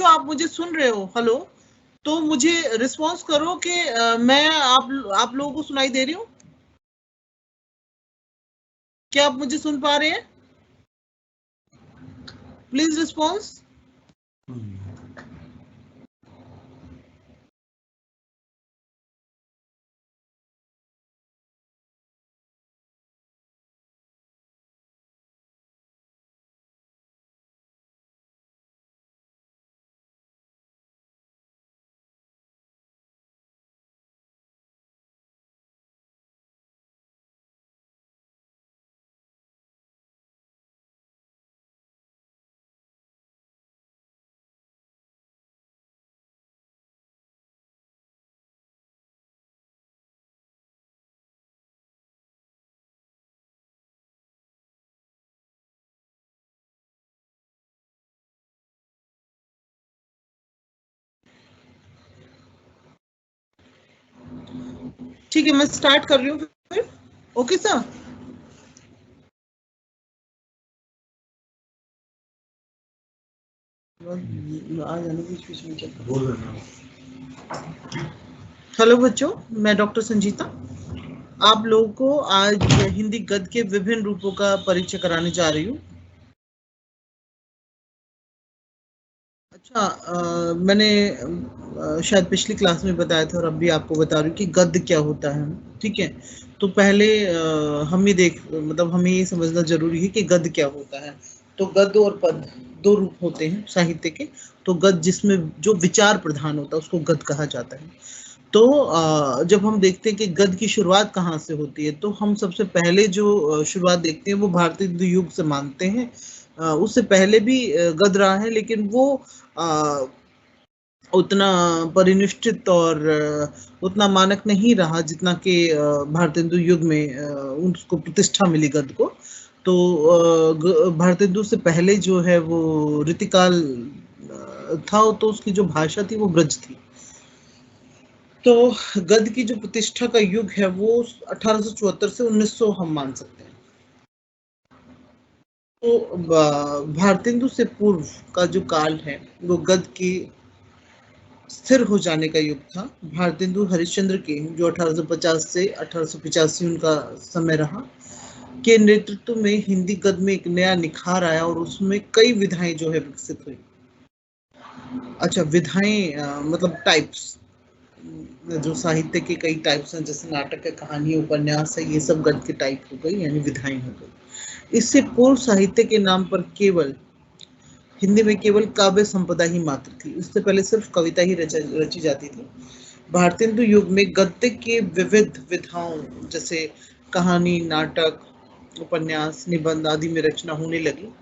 तो आप मुझे सुन रहे हो? हेलो, तो मुझे रिस्पॉन्स करो कि मैं आप लोगों को सुनाई दे रही हूँ? क्या आप मुझे सुन पा रहे हैं? Please response. ठीक है, मैं स्टार्ट कर रही हूँ फिर। Okay sir. आ जाने बीच में चेक बोल रहा। हेलो बच्चों, मैं डॉक्टर संजीता आप लोगों को आज हिंदी गद्य के विभिन्न रूपों का परिचय कराने जा रही हूँ। अच्छा, मैंने शायद पिछली क्लास में बताया था और अब भी आपको बता रही हूँ कि गद्य क्या होता है। ठीक है, तो पहले हमें ये समझना जरूरी है कि गद्य क्या होता है। तो गद्य और पद्य दो रूप होते हैं साहित्य के। तो गद्य जिसमें जो विचार प्रधान होता है उसको गद्य कहा जाता है। तो जब हम देखते हैं कि गद्य की शुरुआत कहाँ से होती है, तो हम सबसे पहले जो शुरुआत देखते हैं वो भारतीय युग से मानते हैं। उससे पहले भी गद्य रहा है, लेकिन वो अ, उतना परिनिष्ठित और उतना मानक नहीं रहा जितना कि भारतेंदु युग में उसको प्रतिष्ठा मिली गद्य को। तो भारतेंदु से पहले जो है वो ऋतिकाल था, तो उसकी जो भाषा थी वो ब्रज थी। तो गद्य की जो प्रतिष्ठा का युग है वो 1874 से 1900 हम मान सकते हैं। तो भारतेंदु से पूर्व का जो काल है वो गद्य की स्थिर हो जाने का युग था। भारतेंदु हरिश्चंद्र के, जो 1850 से 1885 उनका समय रहा, के नेतृत्व में हिंदी गद्य में एक नया निखार आया और उसमें कई विधाएं जो है विकसित हुई। अच्छा, विधाएं मतलब टाइप्स, जो साहित्य के कई टाइप्स हैं, जैसे नाटक है, कहानी, उपन्यास है, ये सब गद्य के टाइप हो गई, यानी विधाएं हो गई। इससे पूर्व साहित्य के नाम पर केवल हिंदी में केवल काव्य संपदा ही मात्र थी। इससे पहले सिर्फ कविता ही रची जाती थी। भारतेंदु युग में गद्य के विविध विधाओं जैसे कहानी, नाटक, उपन्यास, निबंध आदि में रचना होने लगी।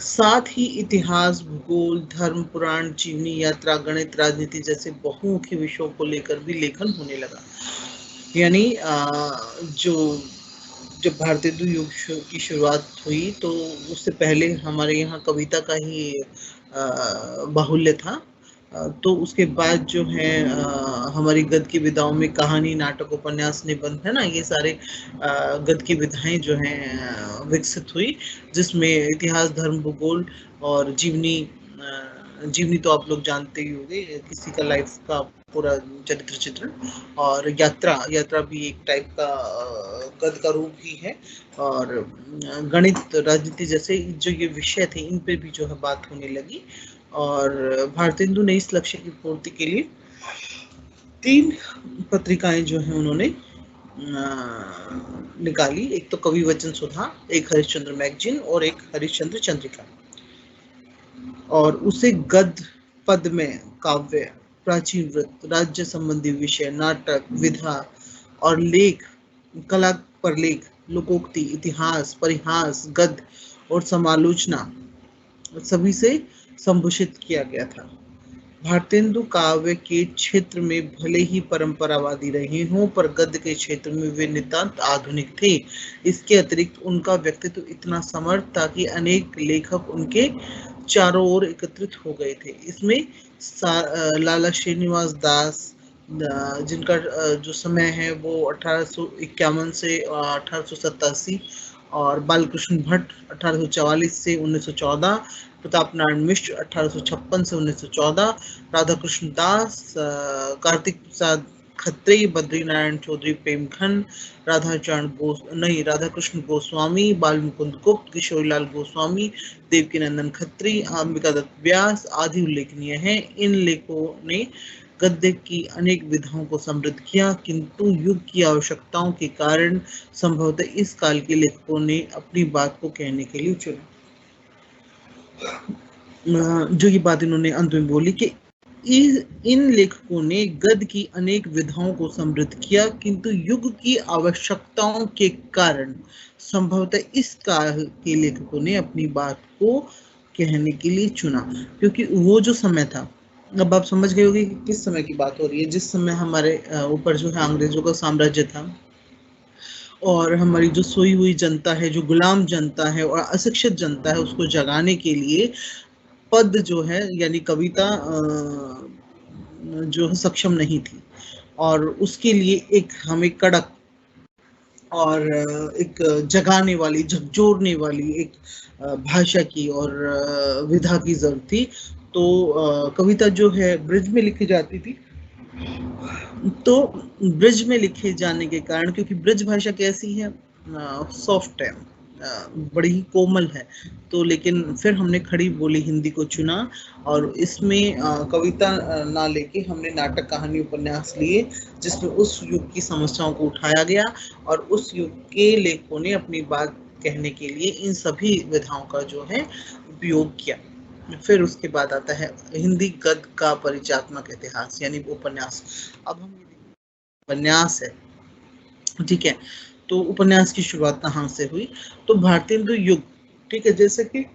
साथ ही इतिहास, भूगोल, धर्म, पुराण, जीवनी, यात्रा, गणित, राजनीति जैसे बहुमुखी विषयों को लेकर भी लेखन होने लगा। यानी जो जब भारतेंदु युग की शुरुआत हुई तो उससे पहले हमारे यहाँ कविता का ही बाहुल्य था। तो उसके बाद जो है हमारी गद्य की विधाओं में कहानी, नाटक, उपन्यास, निबंध है ना, ये सारे गद्य की विधाएं जो हैं विकसित हुई, जिसमें इतिहास, धर्म, भूगोल और जीवनी, जीवनी तो आप लोग जानते ही होंगे, किसी का लाइफ का पूरा चरित्र चित्रण, और यात्रा, यात्रा भी एक टाइप का गद्य का रूप ही है। और गणित, राजनीति जैसे जो ये विषय थे, इन पे भी जो है बात होने लगी। और भारतेंदु ने इस लक्ष्य की पूर्ति के लिए 3 पत्रिकाएं जो है उन्होंने निकाली। एक तो कवि वचन सुधा, एक हरिश्चंद्र मैगजीन और एक हरिश्चंद्र चंद्रिका। और उसे गद्य पद में काव्य, प्राचीन वृत्त, राज्य संबंधी विषय, नाटक, विधा और लेख, कला पर लेख, लोकोक्ति, इतिहास, परिहास, गद्य और समालोचना सभी से संभूषित किया गया था। भारतेंदु काव्य के क्षेत्र में भले ही परंपरावादी रहे हों, पर गद्य के क्षेत्र में वे नितांत आधुनिक थे। इसके अतिरिक्त उनका व्यक्तित्व इतना समर्थ था कि अनेक लेखक उनके चारों ओर एकत्रित हो गए थे। इसमें लाला श्रीनिवास दास, जिनका जो समय है वो 1851 से 1887, और बालकृष्ण भट्ट 1844 से 1914, प्रताप नारायण मिश्र 1856 से 1914, राधा कृष्ण दास, कार्तिक प्रसाद खत्री, बद्री नारायण चौधरी प्रेमखंड, राधा कृष्ण गोस्वामी, बाल मुकुंद गुप्त, किशोरीलाल गोस्वामी, देवकी नंदन खत्री, अंबिका दत्त व्यास आदि उल्लेखनीय हैं। इन लेखों ने गद्य की अनेक विधाओं को समृद्ध किया, किंतु युग की आवश्यकताओं के कारण संभवतः इस काल के लेखकों ने अपनी बात को कहने के लिए चुना। जो ये बात इन्होंने अंत में बोली कि इन लेखकों ने गद्य की अनेक विधाओं को समृद्ध किया, किंतु युग की आवश्यकताओं के कारण संभवतः इस काल के लेखकों ने अपनी बात को कहने के लिए चुना। क्योंकि वो जो समय था, अब आप समझ गए होंगे कि किस समय की बात हो रही है, जिस समय हमारे ऊपर जो है अंग्रेजों का साम्राज्य था और हमारी जो सोई हुई जनता है, जो गुलाम जनता है और अशिक्षित जनता है, उसको जगाने के लिए पद जो है यानी कविता जो है सक्षम नहीं थी, और उसके लिए एक हमें कड़क और एक जगाने वाली, झकझोरने वाली एक भाषा की और विधा की जरूरत थी। तो कविता जो है ब्रिज में लिखी जाती थी। तो ब्रिज में लिखे जाने के कारण, क्योंकि ब्रिज भाषा कैसी है, सॉफ्ट है, बड़ी ही कोमल है, तो लेकिन फिर हमने खड़ी बोली हिंदी को चुना और इसमें कविता ना लेके हमने नाटक, कहानी, उपन्यास लिए, जिसमें उस युग की समस्याओं को उठाया गया और उस युग के लेखकों ने अपनी बात कहने के लिए इन सभी विधाओं का जो है उपयोग किया। फिर उसके बाद आता है हिंदी गद्य का परिचयात्मक इतिहास यानी उपन्यास। अब हम उपन्यास है, ठीक है, तो उपन्यास की शुरुआत कहाँ से हुई? तो भारतेंदु युग, ठीक है, जैसे कि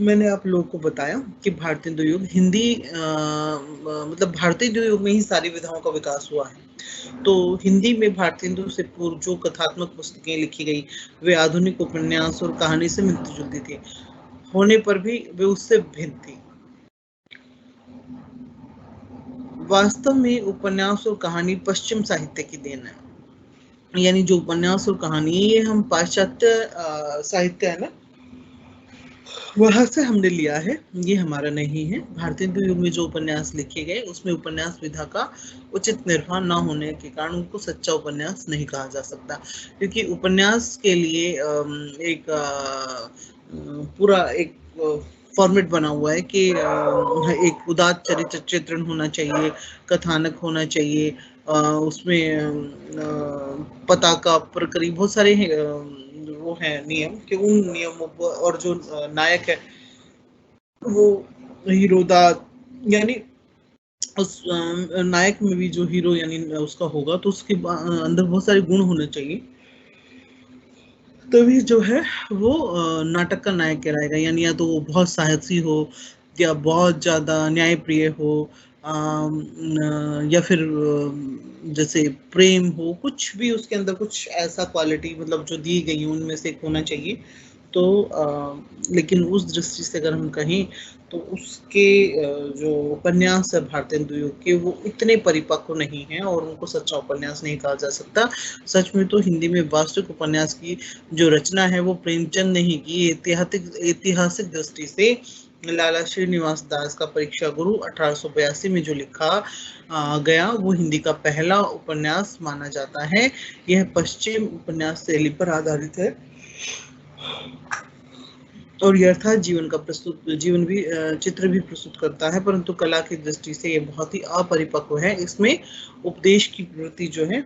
मैंने आप लोगों को बताया कि भारतेंदु युग हिंदी मतलब भारतेंदु युग में ही सारी विधाओं का विकास हुआ है। तो हिंदी में भारतेंदु से पूर्व जो कथात्मक पुस्तकें लिखी गई वे आधुनिक उपन्यास और कहानी से मिलती जुलती थी, होने पर भी वे उससे भिन्न थी। वास्तव में उपन्यास और कहानी पश्चिम साहित्य की देन है, यानी जो उपन्यास और कहानी ये हम पाश्चात्य साहित्य है ना, वहां से हमने लिया है, ये हमारा नहीं है। भारतेंदु युग में जो उपन्यास लिखे गए उसमें उपन्यास विधा का उचित निर्वाह न होने के कारण उनको सच्चा उपन्यास नहीं कहा जा सकता, क्योंकि उपन्यास के लिए एक पूरा एक फॉर्मेट बना हुआ है कि एक उदात्त चरित्र चित्रण होना चाहिए, कथानक होना चाहिए, उसमें पताका प्रक्रिया, बहुत सारे वो है नियम कि उन नियमों और जो नायक है वो हीरोदात, यानी उस नायक में भी जो हीरो यानी उसका होगा तो उसके अंदर बहुत सारे गुण होने चाहिए, तभी जो है वो नाटक का नायक कहलाएगा। यानी या तो वो बहुत साहसी हो या बहुत ज्यादा न्यायप्रिय हो, या फिर जैसे प्रेम हो, कुछ भी उसके अंदर कुछ ऐसा क्वालिटी मतलब जो दी गई उनमें से एक होना चाहिए। तो लेकिन उस दृष्टि से अगर हम कहें तो उसके जो उपन्यास है भारतेंदु युग के वो इतने परिपक्व नहीं है और उनको सच्चा उपन्यास नहीं कहा जा सकता। सच में तो हिंदी में वास्तविक उपन्यास की जो रचना है वो प्रेमचंद ने ही की। ऐतिहासिक दृष्टि से लाला श्रीनिवास दास का परीक्षा गुरु 1882 में जो लिखा गया वो हिंदी का पहला उपन्यास माना जाता है। यह पश्चिम उपन्यास शैली पर आधारित है और यथार्थ जीवन भी चित्र भी प्रस्तुत करता है, परंतु कला की दृष्टि से ये बहुत ही अपरिपक्व है। इसमें उपदेश की प्रवृत्ति जो है,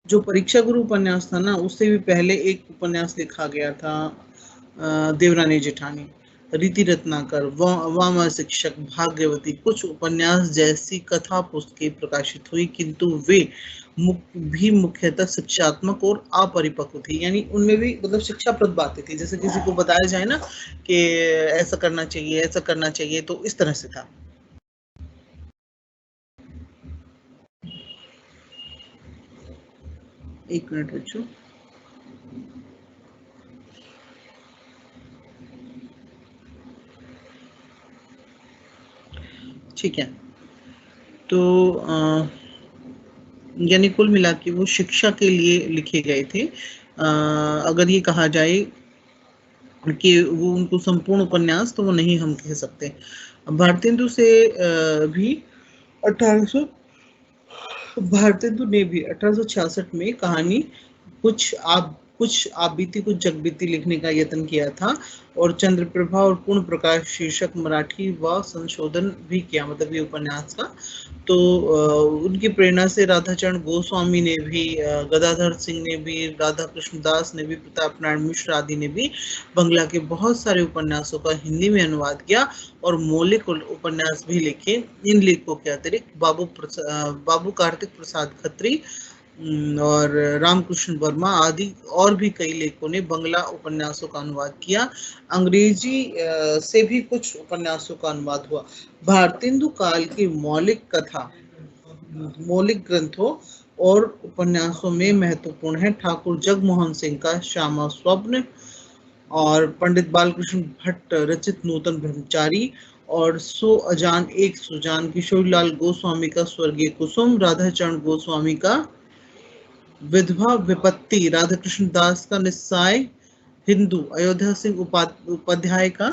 जो परीक्षा गुरु उपन्यास था ना उससे भी पहले एक उपन्यास लिखा गया था देवरानी जेठानी, रीति रत्नाकर, वामा शिक्षक, भाग्यवती, कुछ उपन्यास जैसी कथा पुस्तकें प्रकाशित हुई, किंतु वे भी मुख्यतः शिक्षात्मक और अपरिपक्व थी। यानी उनमें भी मतलब शिक्षाप्रद बातें थी, जैसे किसी को बताया जाए ना कि ऐसा करना चाहिए, ऐसा करना चाहिए, तो इस तरह से था। एक मिनट बच्चों, ठीक है। तो यानी कुल मिला के वो शिक्षा के लिए लिखे गए थे। अगर ये कहा जाए कि वो उनको संपूर्ण उपन्यास तो वो नहीं हम कह सकते। भारतेंदु से भी 1800 भारतेंदु ने भी 1866 में कहानी कुछ आप बीती कुछ जग बीती लिखने का यत्न किया था और चंद्रप्रभा और पूर्ण प्रकाश शीर्षक मराठी व संशोधन भी किया, मतलब ये उपन्यास का। तो उनकी प्रेरणा से राधाचरण गोस्वामी ने भी, गदाधर सिंह ने भी, राधा कृष्ण दास ने भी, प्रताप नारायण मिश्र आदि ने भी बंगला के बहुत सारे उपन्यासों का हिंदी में अनुवाद किया और मौलिक उपन्यास भी लिखे। इन लेखों के अतिरिक्त बाबू कार्तिक प्रसाद खत्री और रामकृष्ण वर्मा आदि और भी कई लेखकों ने बंगला उपन्यासों का अनुवाद किया। अंग्रेजी से भी कुछ उपन्यासों का अनुवाद हुआ। भारतेंदु काल की मौलिक ग्रंथों और उपन्यासों में महत्वपूर्ण है ठाकुर जगमोहन सिंह का श्यामा स्वप्न और पंडित बालकृष्ण भट्ट रचित नूतन ब्रह्मचारी और सो अजान एक सुजान, किशोरीलाल गोस्वामी का स्वर्गीय कुसुम, राधाचरण गोस्वामी का विधवा विपत्ति, राधाकृष्ण दास का निस्साय हिंदू, अयोध्या सिंह उपाध्याय का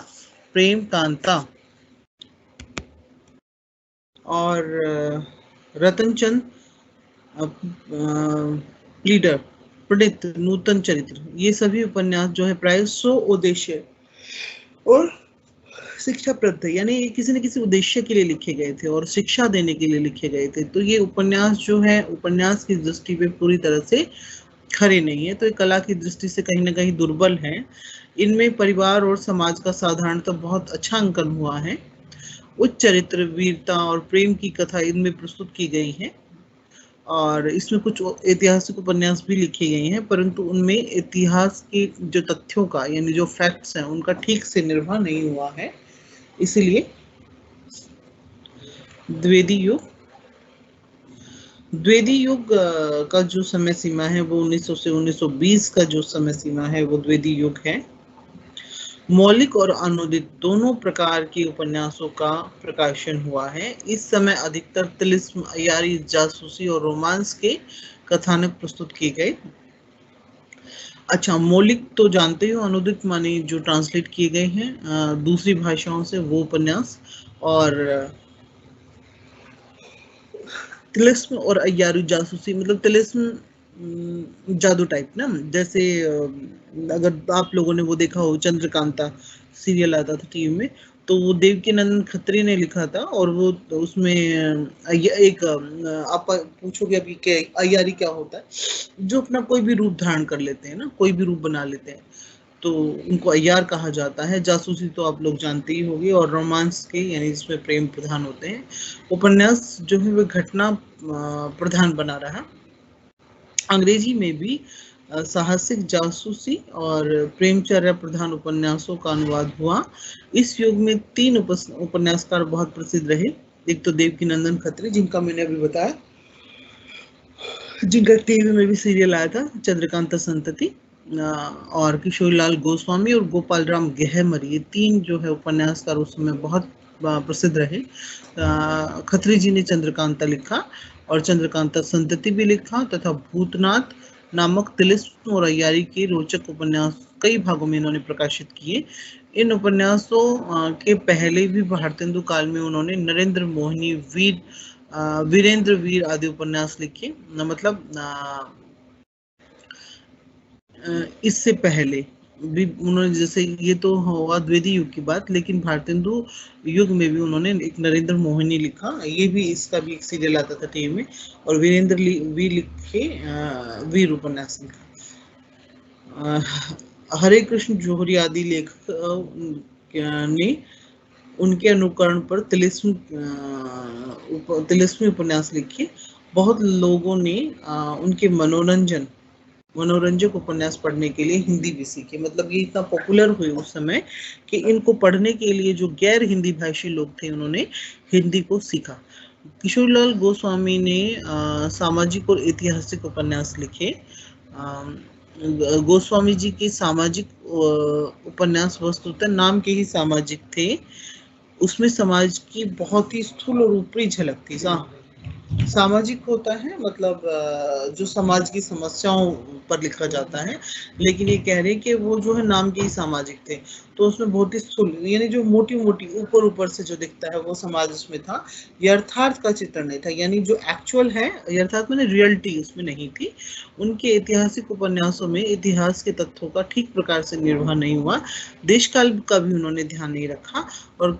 प्रेम कांता और रतनचंद लीडर प्रणीत नूतन चरित्र, ये सभी उपन्यास जो है प्राय 100 उद्देश्य और शिक्षाप्रद थे, यानी किसी न किसी उद्देश्य के लिए लिखे गए थे और शिक्षा देने के लिए लिखे गए थे। तो ये उपन्यास जो है उपन्यास की दृष्टि पे पूरी तरह से खरे नहीं है, तो ये कला की दृष्टि से कहीं ना कहीं दुर्बल है। इनमें परिवार और समाज का साधारणतः बहुत अच्छा अंकन हुआ है। उच्च चरित्र, वीरता और प्रेम की कथा इनमें प्रस्तुत की गई है और इसमें कुछ ऐतिहासिक उपन्यास भी लिखे गए हैं, परंतु उनमें इतिहास के जो तथ्यों का यानी जो फैक्ट्स हैं उनका ठीक से निर्वाह नहीं हुआ है। इसलिए द्विवेदी युग का जो समय सीमा है वो 1900 से 1920 का जो समय सीमा है वो द्विवेदी युग है। मौलिक और अनुदित दोनों प्रकार के उपन्यासों का प्रकाशन हुआ है। इस समय अधिकतर तिलिस्म, अय्यारी, जासूसी और रोमांस के कथानक प्रस्तुत किए गए। अच्छा, मौलिक तो जानते हो, अनुदित माने जो ट्रांसलेट किए गए हैं दूसरी भाषाओं से वो उपन्यास, और तिलिस्म और अय्यारी जासूसी मतलब तिलिस्म जादू टाइप ना, जैसे अगर आप लोगों ने वो देखा हो चंद्रकांता सीरियल आता था टीवी में, तो वो देवकीनंदन खत्री ने लिखा था और वो तो उसमें एक आप पूछोगे अभी कि अय्यारी क्या होता है, जो अपना कोई भी रूप धारण कर लेते हैं ना, कोई भी रूप बना लेते हैं, तो उनको अय्यार कहा जाता है। जासूसी तो आप लोग जानते ही होंगे, और रोमांस के यानी जिसमें प्रेम प्रधान होते हैं। उपन्यास जो है वो घटना प्रधान बना रहा। अंग्रेजी में भी साहसिक, जासूसी और प्रेमचर्या प्रधान उपन्यासों का अनुवाद हुआ। इस युग में 3 उपन्यासकार बहुत प्रसिद्ध रहे। एक तो देवकीनंदन खत्री, जिनका मैंने अभी बताया, जिनका टीवी में भी सीरियल आया था चंद्रकांता संतति, और किशोरीलाल गोस्वामी और गोपाल राम गहमर, ये 3 जो है उपन्यासकार उस समय बहुत प्रसिद्ध रहे। खत्री जी ने चंद्रकांता लिखा और चंद्रकांता संतति भी लिखा तथा भूतनाथ नामक तिलिस्म और अय्यारी के रोचक उपन्यास कई भागों में इन्होंने प्रकाशित किए। इन उपन्यासों के पहले भी भारतेंदु काल में उन्होंने नरेंद्र मोहिनी, वीरेंद्र वीर आदि उपन्यास लिखे। मतलब इससे पहले भी उन्होंने, जैसे ये तो हुआ द्विवेदी युग की बात, लेकिन भारतेंदु युग में भी उन्होंने एक नरेंद्र मोहिनी लिखा, ये भी इसका भी एक सीरियल आता था टीवी में, और वीरेंद्र वीर लिखे वीर उपन्यास लिखा। हरे कृष्ण जोहरी आदि लेखक ने उनके अनुकरण पर तिलिस्मी उपन्यास लिखे। बहुत लोगों ने उनके मनोरंजक उपन्यास पढ़ने के लिए हिंदी भी सीखे। मतलब ये इतना पॉपुलर हुए उस समय कि इनको पढ़ने के लिए जो गैर हिंदी भाषी लोग थे उन्होंने हिंदी को सीखा। किशोरीलाल गोस्वामी ने सामाजिक और ऐतिहासिक उपन्यास लिखे। गोस्वामी जी के सामाजिक उपन्यास वस्तुतः नाम के ही सामाजिक थे, उसमें समाज की बहुत ही स्थूल और ऊपरी झलक थी। सामाजिक होता है, मतलब जो समाज की समस्याओं पर लिखा जाता है, लेकिन ये कह रहे हैं कि वो जो है नाम के ही सामाजिक थे, तो उसमें बहुत ही यानी जो मोटी मोटी ऊपर ऊपर से जो दिखता है वो समाज उसमें था, यथार्थ का चित्रण नहीं था, यानी जो एक्चुअल है, यथार्थ मैंने रियलिटी उसमें नहीं थी। उनके ऐतिहासिक उपन्यासों में इतिहास के तथ्यों का ठीक प्रकार से निर्वाह नहीं हुआ, देश काल का भी उन्होंने ध्यान नहीं रखा, और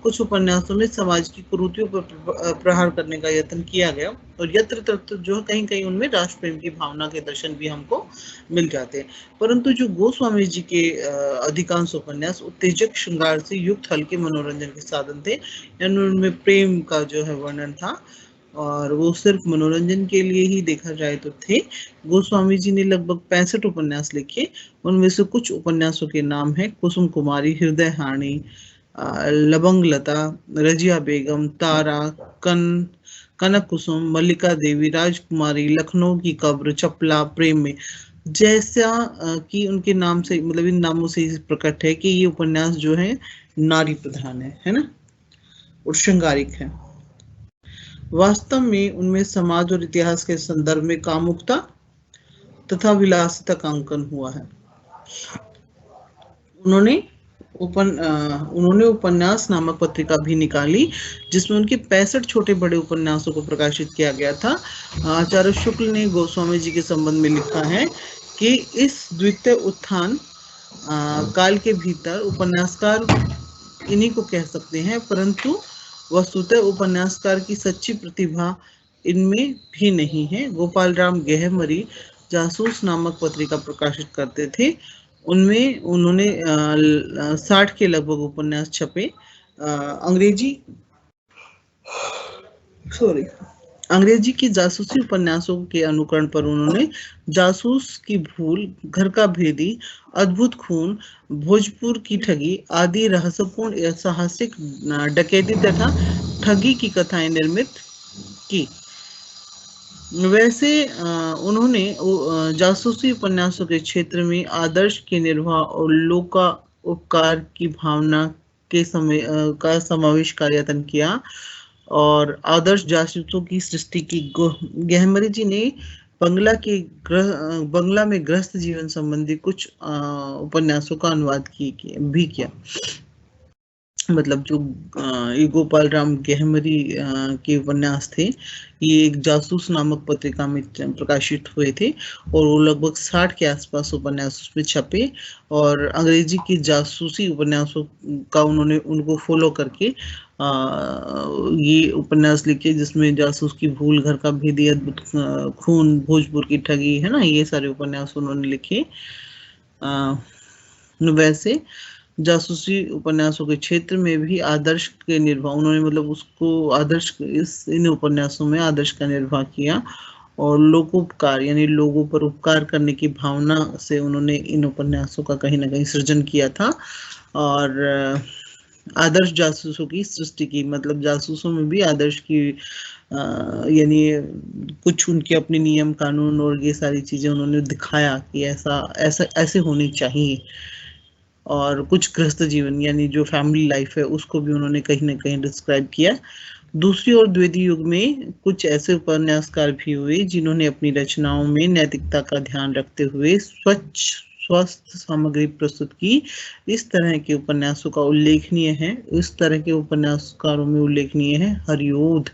कुछ उपन्यासों में समाज की कुरीतियों पर प्रहार करने का यत्न किया गया, और यत्र तत्र जो कहीं कहीं उनमें राष्ट्र प्रेम की भावना के दर्शन भी हमको मिल जाते हैं। परंतु जो गोस्वामी जी के अधिकांश उपन्यास उत्तेजक श्रृंगार से युक्त हल्के मनोरंजन के साधन थे, यानी उनमें प्रेम का जो है वर्णन था, और वो सिर्फ मनोरंजन के लिए ही देखा जाए तो थे। गोस्वामी जी ने लगभग 65 उपन्यास लिखे। उनमें से कुछ उपन्यासों के नाम है कुसुम कुमारी, हृदय हानि, लबंग लता, रजिया बेगम, तारा, कनक कुसुम, मल्लिका देवी, राजकुमारी, लखनऊ की कब्र, चपला, प्रेम में। जैसा कि उनके नाम से, मतलब इन नामों से प्रकट है कि ये उपन्यास जो है नारी प्रधान है ना, और श्रृंगारिक है। वास्तव में उनमें समाज और इतिहास के संदर्भ में कामुकता तथा विलासिता का अंकन हुआ है। उन्होंने उन्होंने उपन्यास नामक पत्रिका भी निकाली, जिसमें उनके 65 छोटे बड़े उपन्यासों को प्रकाशित किया गया था। आचार्य शुक्ल ने गोस्वामी जी के संबंध में लिखा है कि इस द्वितीय उत्थान काल के भीतर उपन्यासकार इन्हीं को कह सकते हैं, परंतु वस्तुतः उपन्यासकार की सच्ची प्रतिभा इनमें भी नहीं है। गोपाल राम गेहमरी जासूस नामक पत्रिका प्रकाशित करते थे। उनमें उन्होंने 60 के लगभग उपन्यास छपे। अंग्रेजी सॉरी अंग्रेजी की जासूसी उपन्यासों के अनुकरण पर उन्होंने जासूस की भूल, घर का भेदी, अद्भुत खून, भोजपुर की ठगी आदि रहस्यपूर्ण साहसिक डकैती तथा ठगी की कथाएं निर्मित की। वैसे उन्होंने जासूसी उपन्यासों के क्षेत्र में आदर्श के निर्वाह और लोका उपकार की भावना के समय का समावेश का यत्न किया, और आदर्श जासूसों की सृष्टि की। गहमरी जी ने बंगला में गृहस्थ जीवन संबंधी कुछ उपन्यासों का अनुवाद भी किया। मतलब जो ये गोपाल राम गेहमरी के उपन्यास थे, ये एक जासूस नामक पत्रिका में प्रकाशित हुए थे, और वो लगभग 60 के आसपास उपन्यास उसमें छपे, और अंग्रेजी की जासूसी उपन्यासों का उन्होंने उनको फॉलो करके ये उपन्यास लिखे, जिसमें जासूस की भूल, घर का भेदी, अद्भुत खून, भोजपुर की ठगी, है ना, ये सारे उपन्यास उन्होंने लिखे। वैसे जासूसी उपन्यासों के क्षेत्र में भी आदर्श के निर्वाह उन्होंने, मतलब उसको आदर्श, इन उपन्यासों में आदर्श का निर्वाह किया, और लोकोपकार यानी लोगों पर उपकार करने की भावना से उन्होंने इन उपन्यासों का कहीं ना कहीं सृजन किया था, और आदर्श जासूसों की सृष्टि की, मतलब जासूसों में भी आदर्श की यानी कुछ उनके अपने नियम कानून और ये सारी चीजें उन्होंने दिखाया कि ऐसा ऐसा ऐसे होनी चाहिए, और कुछ गृहस्थ जीवन यानी जो फैमिली लाइफ है उसको भी उन्होंने कहीं ना कहीं डिस्क्राइब किया। दूसरी और द्वितीय युग में कुछ ऐसे उपन्यासकार भी हुए जिन्होंने अपनी रचनाओं में नैतिकता का ध्यान रखते हुए स्वच्छ स्वस्थ सामग्री प्रस्तुत की। इस तरह के उपन्यासों का उल्लेखनीय है, इस तरह के उपन्यासकारों में उल्लेखनीय है हरिओध,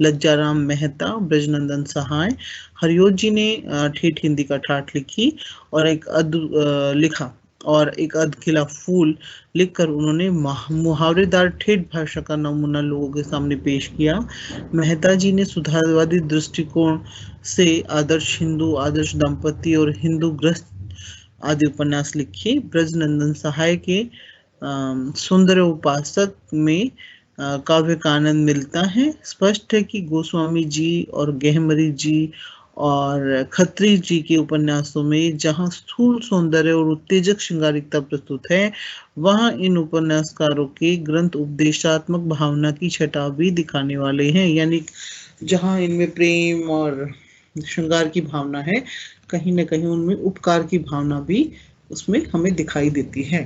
लज्जाराम मेहता, ब्रजनंदन सहाय। हरिओध जी ने ठेठ हिंदी का ठाठ लिखी, और लिखा, और एक अधखिला फूल लिखकर उन्होंने मुहावरेदार ठेठ भाषा का नमूना लोगों के सामने पेश किया। मेहता जी ने सुधारवादी दृष्टिकोण से आदर्श हिंदू, आदर्श दंपति और हिंदू गृहस्थ आदि उपन्यास लिखे। ब्रजनंदन सहाय के सुंदर उपासक में काव्य का आनंद मिलता है। स्पष्ट है कि गोस्वामी जी और गहमरी जी और खत्री जी के उपन्यासों में जहां स्थूल सौंदर्य और उत्तेजक श्रृंगारिकता प्रस्तुत है, वहां इन उपन्यासकारों के ग्रंथ उपदेशात्मक भावना की छटा भी दिखाने वाले हैं, यानी जहां इनमें प्रेम और श्रृंगार की भावना है, कहीं ना कहीं उनमें उपकार की भावना भी उसमें हमें दिखाई देती है।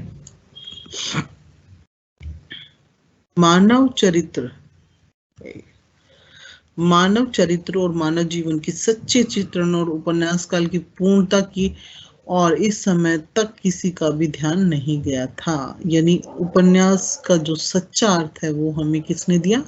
मानव चरित्र मानव चरित्र और मानव जीवन के सच्चे चित्रण और उपन्यास काल की पूर्णता की और इस समय तक किसी का भी ध्यान नहीं गया था। यानी उपन्यास का जो सच्चा अर्थ है वो हमें किसने दिया?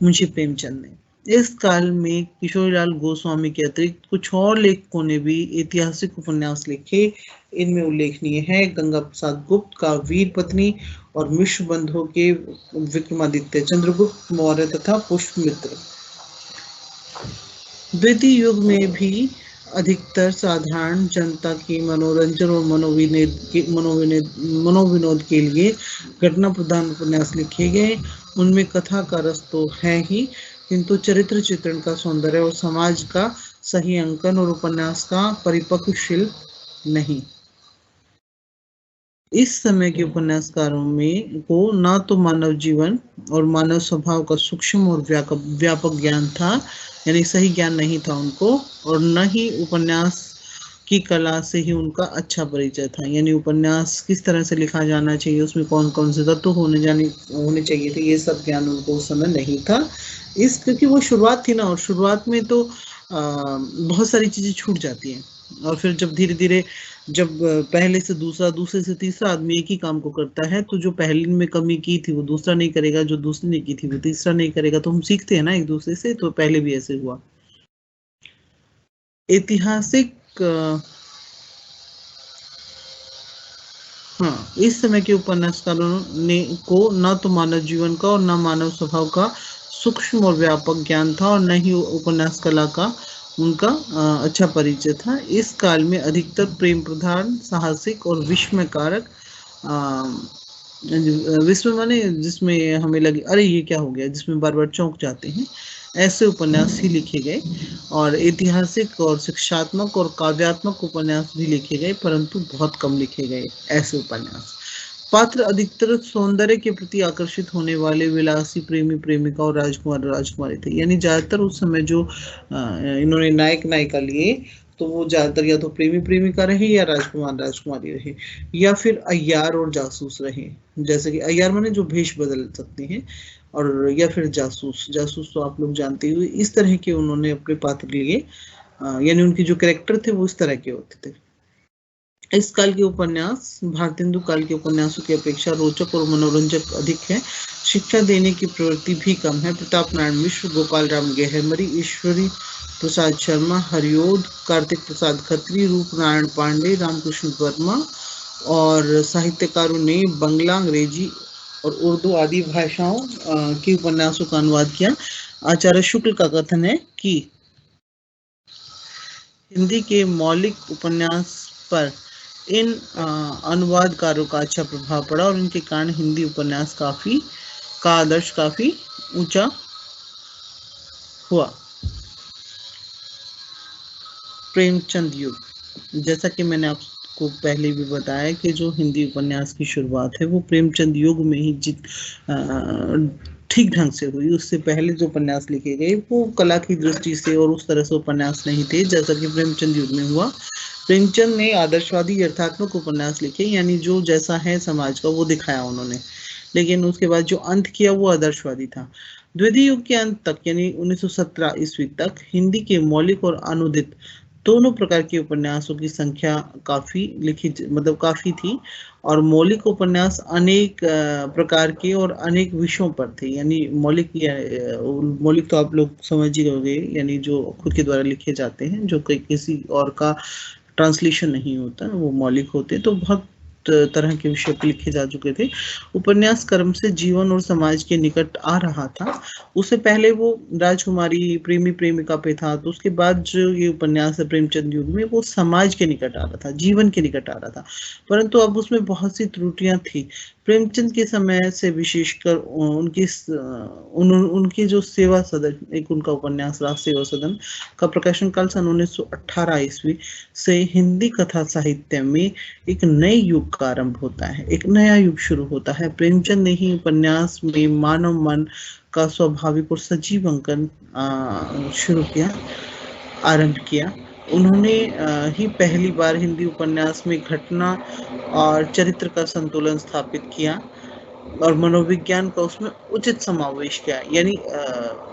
मुंशी प्रेमचंद ने। इस काल में किशोरीलाल गोस्वामी के अतिरिक्त कुछ और लेखकों ने भी ऐतिहासिक उपन्यास लिखे। इनमें उल्लेखनीय है गंगा प्रसाद गुप्त का वीर पत्नी और मिश्र बंधुओं के विक्रमादित्य, चंद्रगुप्त मौर्य तथा पुष्पमित्र। द्वितीय युग में भी अधिकतर साधारण जनता की मनोरंजन और मनोविनोद के लिए घटना प्रधान उपन्यास लिखे गए। उनमें कथा का रस तो है ही, किंतु चरित्र चित्रण का सौंदर्य और समाज का सही अंकन और उपन्यास का परिपक्व शिल्प नहीं। इस समय के उपन्यासकारों में को न तो मानव जीवन और मानव स्वभाव का सूक्ष्म और व्यापक ज्ञान था, यानी सही ज्ञान नहीं था उनको, और न ही उपन्यास की कला से ही उनका अच्छा परिचय था। यानी उपन्यास किस तरह से लिखा जाना चाहिए, उसमें कौन कौन से तत्व होने चाहिए थे, ये सब ज्ञान उनको उस समय नहीं था। क्योंकि वो शुरुआत थी ना, और शुरुआत में तो बहुत सारी चीजें छूट जाती हैं, और फिर जब धीरे धीरे जब पहले से दूसरा, दूसरे से तीसरा आदमी एक ही काम को करता है, तो जो पहले में कमी की थी वो दूसरा नहीं करेगा, जो दूसरे ने की थी वो तीसरा नहीं करेगा। तो हम सीखते हैं ना एक दूसरे से, तो पहले भी ऐसे हुआ। ऐतिहासिक हाँ, इस समय के उपन्यासकारों ने को न तो मानव जीवन का और न मानव स्वभाव का सूक्ष्म और व्यापक ज्ञान था, और न ही उपन्यास कला का उनका अच्छा परिचय था। इस काल में अधिकतर प्रेम प्रधान, साहसिक और विस्मयकारक, विस्मय माने जिसमें हमें लगे अरे ये क्या हो गया, जिसमें बार बार चौंक जाते हैं, ऐसे उपन्यास ही लिखे गए। और ऐतिहासिक और शिक्षात्मक और काव्यात्मक उपन्यास भी लिखे गए, परंतु बहुत कम लिखे गए ऐसे उपन्यास। पात्र अधिकतर सौंदर्य के प्रति आकर्षित होने वाले विलासी प्रेमी प्रेमिका और राजकुमार राजकुमारी थे। यानी ज्यादातर उस समय जो इन्होंने नायक नायिका लिए, तो वो ज्यादातर या तो प्रेमी प्रेमिका रहे, या राजकुमार राजकुमारी रहे, या फिर अय्यार और जासूस रहे। जैसे कि अय्यार माने जो भेष बदल सकते हैं, और या फिर जासूस, जासूस तो आप लोग जानते हुए, इस तरह के उन्होंने अपने पात्र लिए। यानी उनके जो कैरेक्टर थे वो इस तरह के होते थे। इस काल के उपन्यास भारतेंदु काल के उपन्यासों की अपेक्षा रोचक और मनोरंजक अधिक है। शिक्षा देने की प्रवृत्ति भी कम है। प्रताप नारायण मिश्र, गोपाल राम गहमरी, ईश्वरी प्रसाद शर्मा, हरिओद, कार्तिक प्रसाद खत्री, रूप नारायण पांडे, रामकृष्ण वर्मा और साहित्यकारों ने बंगला, अंग्रेजी और उर्दू आदि भाषाओं के उपन्यासों का अनुवाद किया। आचार्य शुक्ल का कथन है कि हिंदी के मौलिक उपन्यास पर इन अनुवादकारों का अच्छा प्रभाव पड़ा, और इनके कारण हिंदी उपन्यास का आदर्श काफी ऊंचा हुआ। प्रेमचंद युग, जैसा कि मैंने आपको पहले भी बताया कि जो हिंदी उपन्यास की शुरुआत है वो प्रेमचंद युग में ही ठीक ढंग से हुई। उससे पहले जो उपन्यास लिखे गए वो कला की दृष्टि से और उस तरह से उपन्यास नहीं थे जैसा कि प्रेमचंद युग में हुआ। प्रेमचंद ने आदर्शवादी यथात्मक उपन्यास लिखे, यानी जो जैसा है समाज का वो दिखाया उन्होंने, लेकिन उसके बाद जो अंत किया वो आदर्शवादी था। द्वितीय युग के अंत तक, यानी 1917 ईस्वी तक, हिंदी के मौलिक और अनुदित दोनों प्रकार के उपन्यासों की संख्या काफी थी, और मौलिक उपन्यास अनेक प्रकार के और अनेक विषयों पर थे। यानी मौलिक तो आप लोग समझ ही गए, यानी जो खुद के द्वारा लिखे जाते हैं, जो किसी और का ट्रांसलेशन नहीं होता, वो मौलिक होते। तो बहुत तरह के विषय पर लिखे जा चुके थे। उपन्यास कर्म से जीवन और समाज के निकट आ रहा था। उससे पहले वो राजकुमारी, प्रेमी प्रेमिका पे था, तो उसके बाद जो ये उपन्यास है प्रेमचंद युग में, वो समाज के निकट आ रहा था, जीवन के निकट आ रहा था, परंतु अब उसमें बहुत सी त्रुटियां थी। प्रेमचंद के समय से विशेषकर उनकी जो सेवा सदन, एक उनका उपन्यास राज सेवा सदन का प्रकाशन काल सन 1918 ईस्वी से हिंदी कथा साहित्य में एक नए युग का आरंभ होता है, एक नया युग शुरू होता है। प्रेमचंद ने ही उपन्यास में मानव मन का स्वाभाविक और सजीव अंकन शुरू किया, आरंभ किया। उन्होंने ही पहली बार हिंदी उपन्यास में घटना और चरित्र का संतुलन स्थापित किया। और मनोविज्ञान का उसमें उचित समावेश किया। यानी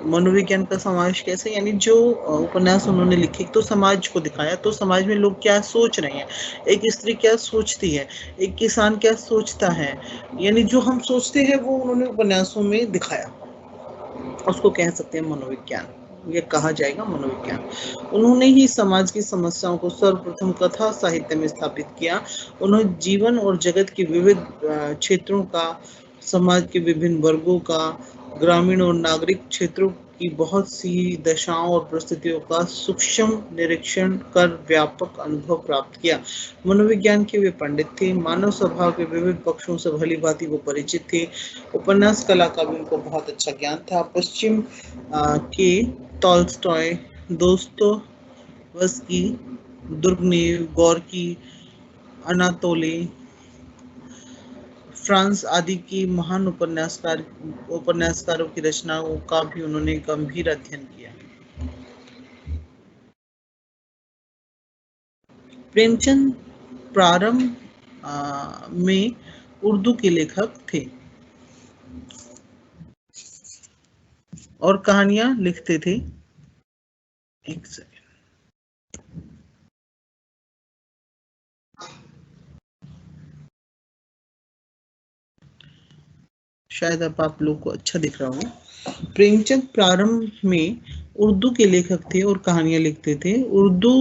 मनोविज्ञान का समावेश कैसे, यानी जो उपन्यास उन्होंने लिखे तो समाज को दिखाया, तो समाज में लोग क्या सोच रहे हैं, एक स्त्री क्या सोचती है, एक किसान क्या सोचता है, यानी जो हम सोचते हैं वो उन्होंने उपन्यासों में दिखाया, उसको कह सकते हैं मनोविज्ञान, ये कहा जाएगा मनोविज्ञान। उन्होंने ही समाज की समस्याओं को सर्वप्रथम कथा साहित्य में स्थापित किया। उन्होंने जीवन और जगत के विविध क्षेत्रों का, समाज के विभिन्न वर्गों का, ग्रामीण और नागरिक क्षेत्रों की बहुत सी दशाओं और परिस्थितियों का सूक्ष्म निरीक्षण कर व्यापक अनुभव प्राप्त किया। मनोविज्ञान के वे पंडित थे, मानव स्वभाव के विविध पक्षों से भली भांति वो परिचित थे। उपन्यास कला का भी उनको बहुत अच्छा ज्ञान था। पश्चिम के Tolstoy, Dostoevsky, Turgenev, Gorky, Anatole France आदि की महान उपन्यासकारों की रचनाओं का भी उन्होंने गंभीर अध्ययन किया। प्रेमचंद प्रारंभ में उर्दू के लेखक थे और कहानियां लिखते थे। एक सेकंड, शायद अब आप लोग को अच्छा दिख रहा हो। प्रेमचंद प्रारंभ में उर्दू के लेखक थे और कहानियां लिखते थे। उर्दू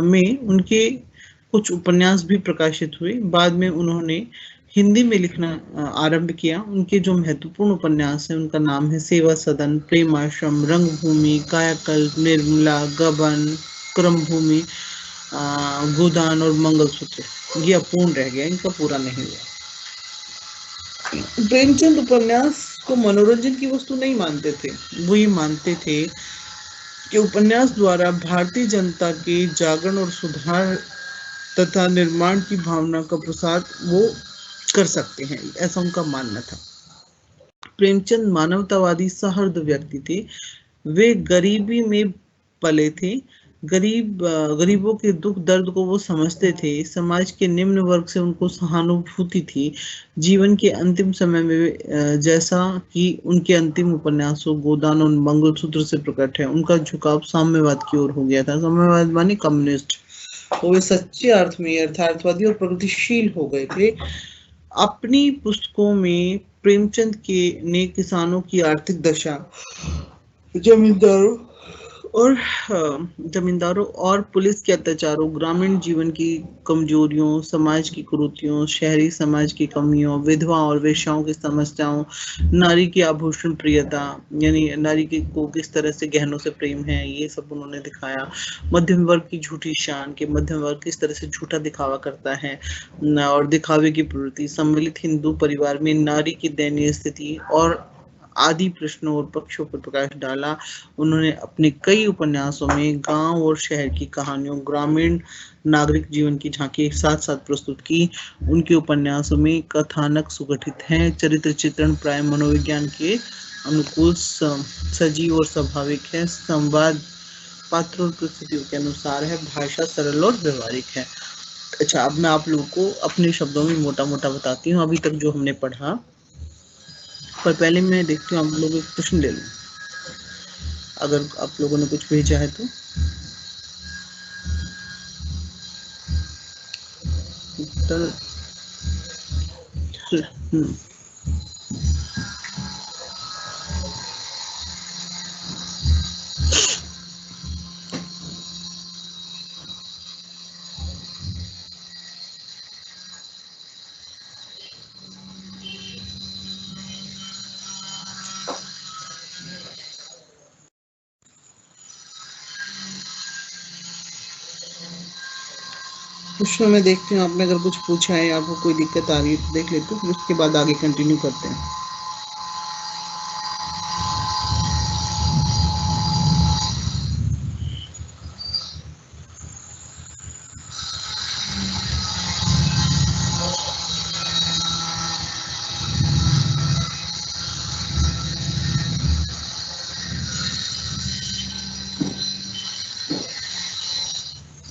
में उनके कुछ उपन्यास भी प्रकाशित हुए। बाद में उन्होंने हिंदी में लिखना आरंभ किया। उनके जो महत्वपूर्ण उपन्यास हैं उनका नाम है सेवा सदन, प्रेमाश्रम, रंगभूमि, कायाकल्प, निर्मला, गबन, क्रमभूमि, गोदान और मंगलसूत्र। ये अपूर्ण रह गया, इनका पूरा नहीं हुआ। प्रेमचंद उपन्यास को मनोरंजन की वस्तु नहीं मानते थे। वो ये मानते थे कि उपन्यास द्वारा भारतीय जनता के जागरण और सुधार तथा निर्माण की भावना का प्रसार वो कर सकते हैं, ऐसा उनका मानना था। प्रेमचंद मानवतावादी सहृद व्यक्ति थे। वे गरीबी में पले थे। गरीबों के दुख दर्द को वो समझते थे। समाज के निम्न वर्ग से उनको सहानुभूति थी। जीवन के अंतिम समय में जैसा कि उनके अंतिम उपन्यासों गोदान और मंगलसूत्र से प्रकट है, उनका झुकाव साम्यवाद की ओर हो गया था। साम्यवाद माने कम्युनिस्ट। वो सच्चे अर्थ में यथार्थवादी और प्रगतिशील हो गए थे। अपनी पुस्तकों में प्रेमचंद के ने किसानों की आर्थिक दशा, जमींदारों जमींदारों और पुलिस के अत्याचारों, ग्रामीण जीवन की कमजोरियों, समाज की कुरीतियों, शहरी समाज की कमियों, विधवा और वेश्याओं की समस्याओं, नारी की आभूषण प्रियता, यानी नारी की को किस तरह से गहनों से प्रेम है, ये सब उन्होंने दिखाया। मध्यम वर्ग की झूठी शान, के मध्यम वर्ग किस तरह से झूठा दिखावा करता है और दिखावे की प्रवृत्ति, सम्मिलित हिंदू परिवार में नारी की दयनीय स्थिति और आदि प्रश्नों और पक्षों पर प्रकाश डाला। उन्होंने अपने कई उपन्यासों में गांव और शहर की कहानियों, ग्रामीण नागरिक जीवन की झांकी एक साथ साथ प्रस्तुत की। उनके उपन्यासों में कथानक सुगठित हैं, चरित्र चित्रण प्राय मनोविज्ञान के अनुकूल सजीव और स्वाभाविक है, संवाद पात्रों और परिस्थितियों के अनुसार है, भाषा सरल और व्यवहारिक है। अच्छा, अब मैं आप लोगों को अपने शब्दों में मोटा मोटा बताती हूँ अभी तक जो हमने पढ़ा। पर पहले मैं देखती हूँ आप लोगों को प्रश्न ले लूँ, अगर आप लोगों ने कुछ भेजा है तो। प्रश्नों में देखती हूँ आपने अगर कुछ पूछा है, आपको कोई दिक्कत आ रही है तो देख लेते, फिर उसके बाद आगे कंटिन्यू करते हैं।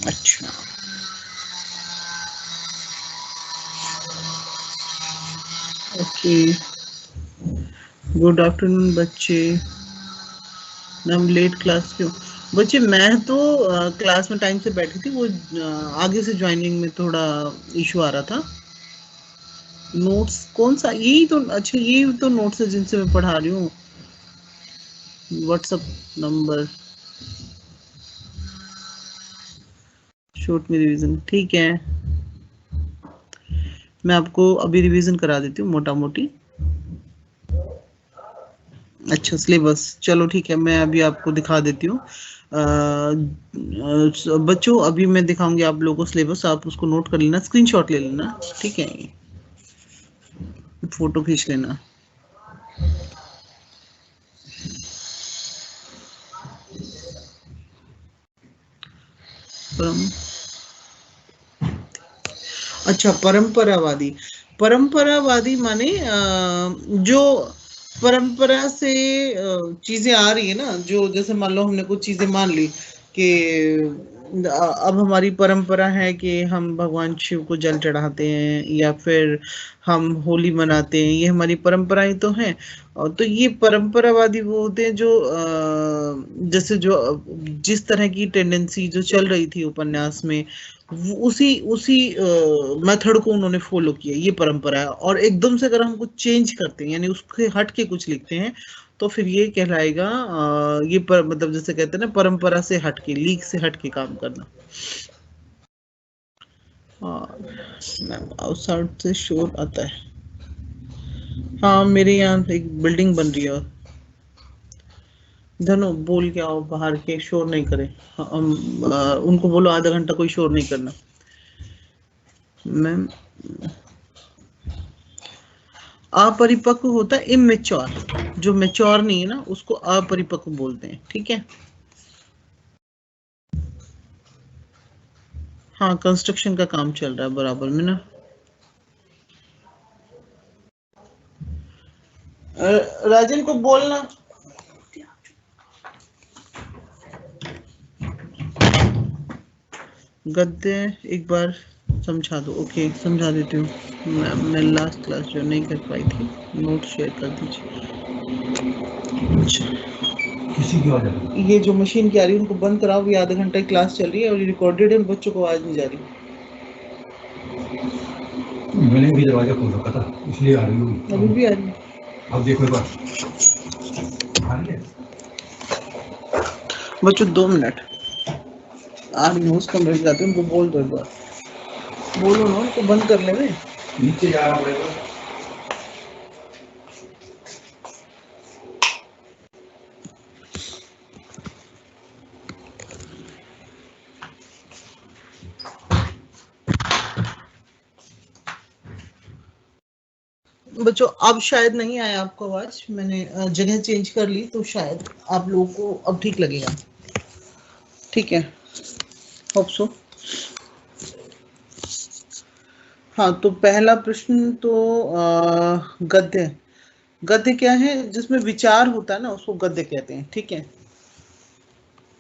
अच्छा, ओके। गुड आफ्टरनून बच्चे। मैम लेट क्लास क्यों? बच्चे मैं तो क्लास में टाइम से बैठी थी, वो आगे से ज्वाइनिंग में थोड़ा इशू आ रहा था। नोट्स कौन सा? यही तो, अच्छा यही तो नोट्स है जिनसे मैं पढ़ा रही हूँ। व्हाट्सअप नंबर शॉर्ट में रिवीजन, ठीक है। मैं आपको अभी रिवीजन करा देती हूँ मोटा मोटी। अच्छा सिलेबस, चलो ठीक है, मैं अभी आपको दिखा देती हूँ। बच्चों अभी मैं दिखाऊंगी आप लोगों को सिलेबस, आप उसको नोट कर लेना, स्क्रीनशॉट ले लेना, ठीक है, फोटो खींच लेना। परम अच्छा, परंपरावादी। परंपरावादी माने जो परंपरा से चीजें आ रही है ना, जो जैसे मान लो हमने कुछ चीजें मान ली कि अब हमारी परंपरा है कि हम भगवान शिव को जल चढ़ाते हैं या फिर हम होली मनाते हैं, ये हमारी परंपराएं तो हैं। और तो ये परंपरावादी वो होते हैं जो जैसे जो जिस तरह की टेंडेंसी जो चल रही थी उपन्यास में, उसी उसी मेथड को उन्होंने फॉलो किया, ये परंपरा है। और एकदम से अगर हम कुछ चेंज करते हैं, यानी उसके हट के कुछ लिखते हैं, तो फिर ये कहलाएगा ये मतलब जैसे कहते हैं ना, परंपरा से हट के, लीक से हट के काम करना। मैम आउटसाइड से शोर आता है। हाँ मेरे यहाँ एक बिल्डिंग बन रही है। धनो बोल के आओ बाहर के, शोर नहीं करे। उनको बोलो आधा घंटा कोई शोर नहीं करना। मैम अपरिपक्व होता है इमेच्योर, जो मेच्योर नहीं है ना उसको अपरिपक्व बोलते हैं, ठीक है। हाँ कंस्ट्रक्शन का काम चल रहा है बराबर में ना। राजन को बोलना। गद्य एक बार समझा दो। ओके समझा देती हूँ। मैं लास्ट क्लास जो नहीं कर पाई थी, नोट शेयर कर दीजिए। अच्छा किसी की आवाज, ये जो मशीन की आ रही है उनको बंद कराओ, ये आधा घंटा की क्लास चल रही है और ये रिकॉर्डेड है, बच्चों को आवाज नहीं जा रही। मैंने भी दरवाजा खोल रखा था इसलिए आ रही होगी। अभी भी आ रही है। अब देखो एक बार आ रही है। बच्चों 2 मिनट आ रही हूँ, उस कमरे में जाते हैं, उनको बोल दो एक बार, बोलो ना उनको बंद कर ले। नीचे जा रहा हूँ। बच्चों अब शायद नहीं आया आपको आवाज, मैंने जगह चेंज कर ली तो शायद आप लोगों को अब ठीक लगेगा, ठीक है, होप सो। हाँ तो पहला प्रश्न तो गद्य। गद्य क्या है? जिसमें विचार होता है ना उसको गद्य कहते हैं, ठीक है।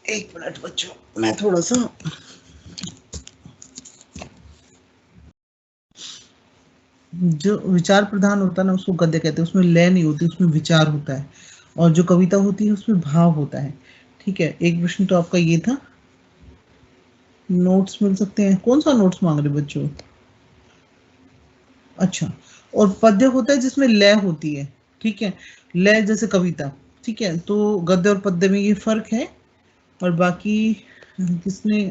एक मिनट बच्चों, मैं थोड़ा सा जो विचार प्रधान होता है ना उसको गद्य कहते हैं, उसमें लय नहीं होती, उसमें विचार होता है। और जो कविता होती है उसमें भाव होता है, ठीक है। एक प्रश्न तो आपका ये था। नोट्स मिल सकते हैं, कौन सा नोट्स मांग रहे बच्चों? अच्छा, और पद्य होता है जिसमें लय होती है, ठीक है, लय जैसे कविता, ठीक है। तो गद्य और पद्य में ये फर्क है। और बाकी किसने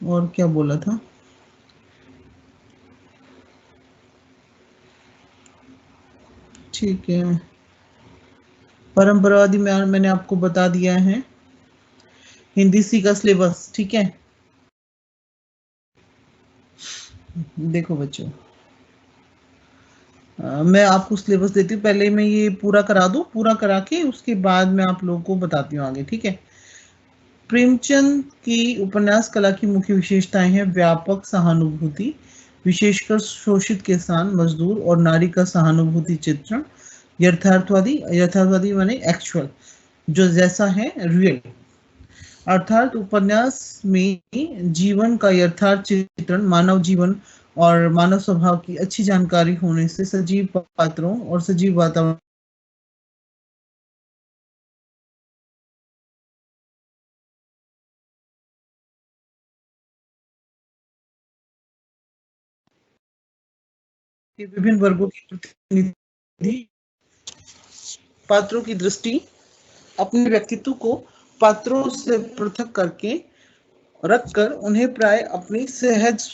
और क्या बोला था? ठीक है, परंपरावादी में मैंने आपको बता दिया है। हिंदी सी का सिलेबस, ठीक है। देखो बच्चों, मैं आपको सिलेबस देती हूँ, पहले मैं ये पूरा करा दूं, पूरा करा के उसके बाद मैं आप लोगों को बताती हूँ आगे, ठीक है। प्रेमचंद की उपन्यास कला की मुख्य विशेषताएं हैं व्यापक सहानुभूति, विशेषकर शोषित किसान मजदूर और नारी का सहानुभूति चित्रण, यथार्थवादी, यथार्थवादी माने एक्चुअल, जो जैसा है रियल, अर्थात उपन्यास में जीवन का यथार्थ चित्रण, मानव जीवन और मानव स्वभाव की अच्छी जानकारी होने से सजीव पात्रों और सजीव वातावरण के विभिन्न वर्गों की प्रतिनिधि पात्रों की दृष्टि अपने व्यक्तित्व को पात्रों से पृथक करके रखकर उन्हें प्राय अपनी सहज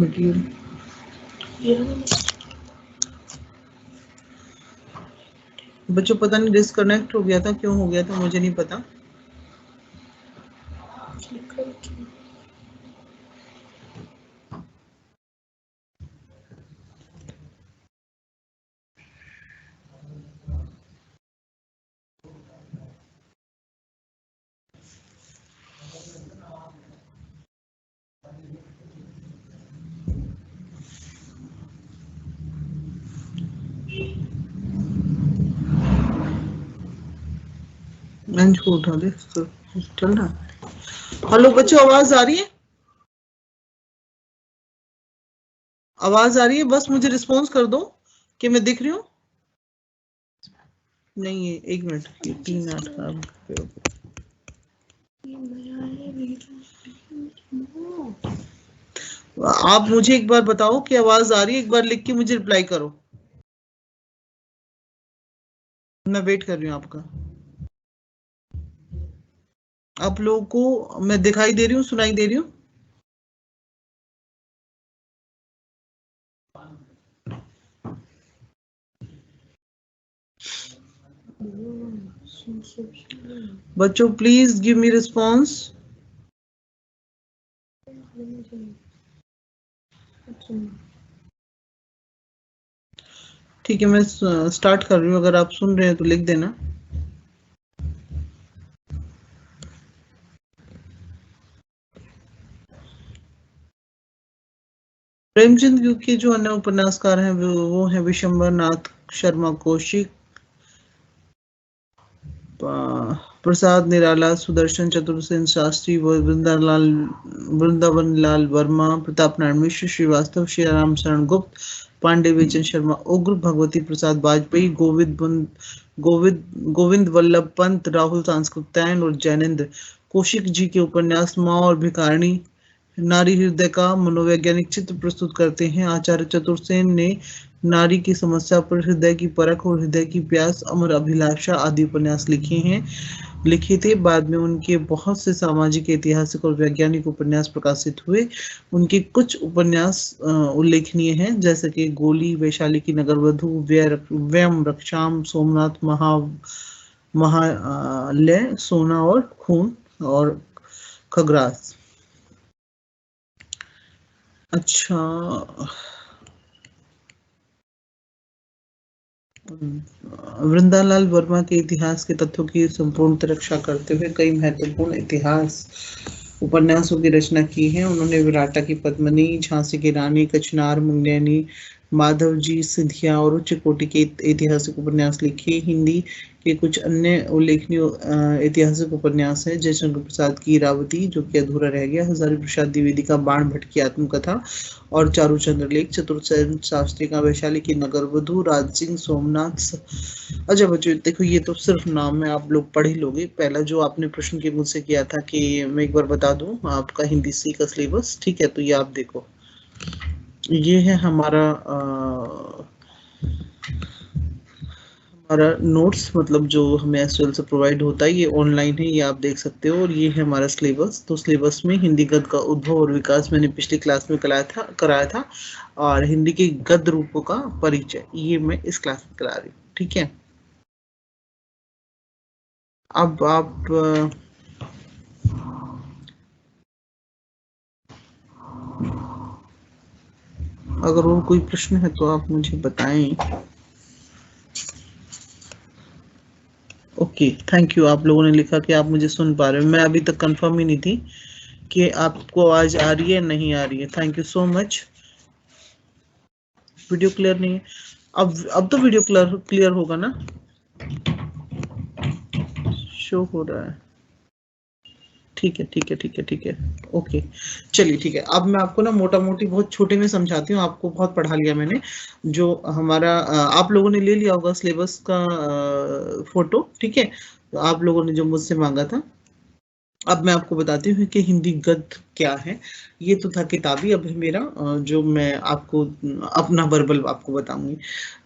मटेरियल बच्चों पता नहीं डिस्कनेक्ट हो गया था, क्यों हो गया था मुझे नहीं पता। लंच को उठा दे, तो चल रहा। हेलो बच्चों, आवाज आ रही है? आवाज आ रही है? बस मुझे रिस्पॉन्स कर दो कि मैं दिख रही हूँ। नहीं है, 1 मिनट, 3 8 आप मुझे एक बार बताओ कि आवाज आ रही है, एक बार लिख के मुझे रिप्लाई करो, मैं वेट कर रही हूँ आपका। आप लोगों को मैं दिखाई दे रही हूँ, सुनाई दे रही हूँ? बच्चों प्लीज गिव मी रिस्पॉन्स। ठीक है, मैं स्टार्ट कर रही हूँ, अगर आप सुन रहे हैं तो लिख देना। प्रेमचंद के जो अन्य उपन्यासकार हैं वो है विशंबर नाथ शर्मा कौशिक, प्रसाद निराला, सुदर्शन चतुर्सेन शास्त्री, वृंदावन लाल वर्मा, प्रताप नारायण मिश्र, श्रीवास्तव, श्री राम शरण गुप्त, पांडे बेचन शर्मा उग्र, भगवती प्रसाद वाजपेयी, गोविंद वल्लभ पंत, राहुल सांस्कृत्यायन और जैनेन्द्र। कौशिक जी के उपन्यास माँ और भिखारिणी नारी हृदय का मनोवैज्ञानिक चित्र प्रस्तुत करते हैं। आचार्य चतुर्सेन ने नारी की समस्या पर हृदय की परख और हृदय की प्यास, अमर अभिलाषा आदि उपन्यास लिखे थे। बाद में उनके बहुत से सामाजिक, ऐतिहासिक और वैज्ञानिक उपन्यास प्रकाशित हुए। उनके कुछ उपन्यास उल्लेखनीय हैं, जैसे कि गोली, वैशाली की नगरवधू, व्यम रक्षाम, सोमनाथ महालय, सोना और खून और खगरास। अच्छा, वृंदालाल वर्मा के इतिहास के तथ्यों की संपूर्ण रक्षा करते हुए कई महत्वपूर्ण इतिहास उपन्यासों की रचना की है। उन्होंने विराटा की पद्मिनी, झांसी की रानी, कचनार, मुंगेनी, माधव जी सिंधिया और उच्च कोटि के ऐतिहासिक उपन्यास लिखे। हिंदी के कुछ अन्य उल्लेखनीय ऐतिहासिक उपन्यास है जयशंकर प्रसाद की इरावती, जो कि अधूरा रह गया, हजारी प्रसाद द्विवेदी का बाण भट्ट की आत्मकथा और चारूचंद्र लेख, चतुर्सेन शास्त्री का वैशाली की नगरवधु, राज सिंह सोमनाथ। अच्छा बच्चों देखो, ये तो सिर्फ नाम है, आप लोग पढ़ ही लोगे। पहला जो आपने प्रश्न की मुझसे किया था कि मैं एक बार बता दूं आपका हिंदी सी का सिलेबस, ठीक है, तो ये आप देखो, ये है हमारा नोट्स, मतलब जो हमें एसएल से प्रोवाइड होता है, ये ऑनलाइन है, ये आप देख सकते हो। और ये है हमारा सिलेबस। तो सिलेबस में हिंदी गद्य का उद्भव और विकास मैंने पिछली क्लास में कराया था, और हिंदी के गद्य रूपों का परिचय ये मैं इस क्लास में करा रही हूँ, ठीक है। अब आप अगर और कोई प्रश्न है तो आप मुझे बताएं। Okay, thank you. आप लोगों ने लिखा कि आप मुझे सुन पा रहे हो। मैं अभी तक कंफर्म ही नहीं थी कि आपको आवाज आ रही है नहीं आ रही है। Thank you so much. Video clear नहीं है? अब तो वीडियो क्लियर होगा ना? शो हो रहा है, ठीक है ठीक है ठीक है ठीक है, ओके, चलिए ठीक है। अब मैं आपको ना मोटा मोटी बहुत छोटे में समझाती हूँ, आपको बहुत पढ़ा लिया मैंने। जो हमारा आप लोगों ने ले लिया होगा सिलेबस का फोटो, ठीक है, तो आप लोगों ने जो मुझसे मांगा था। अब मैं आपको बताती हूँ कि हिंदी गद्य क्या है। ये तो था किताबी, अब है मेरा जो मैं आपको अपना वर्बल आपको बताऊंगी।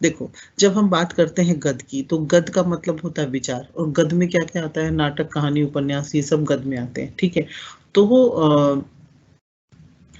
देखो, जब हम बात करते हैं गद्य की, तो गद्य का मतलब होता है विचार, और गद्य में क्या क्या आता है? नाटक, कहानी, उपन्यास, ये सब गद्य में आते हैं, ठीक है। तो वो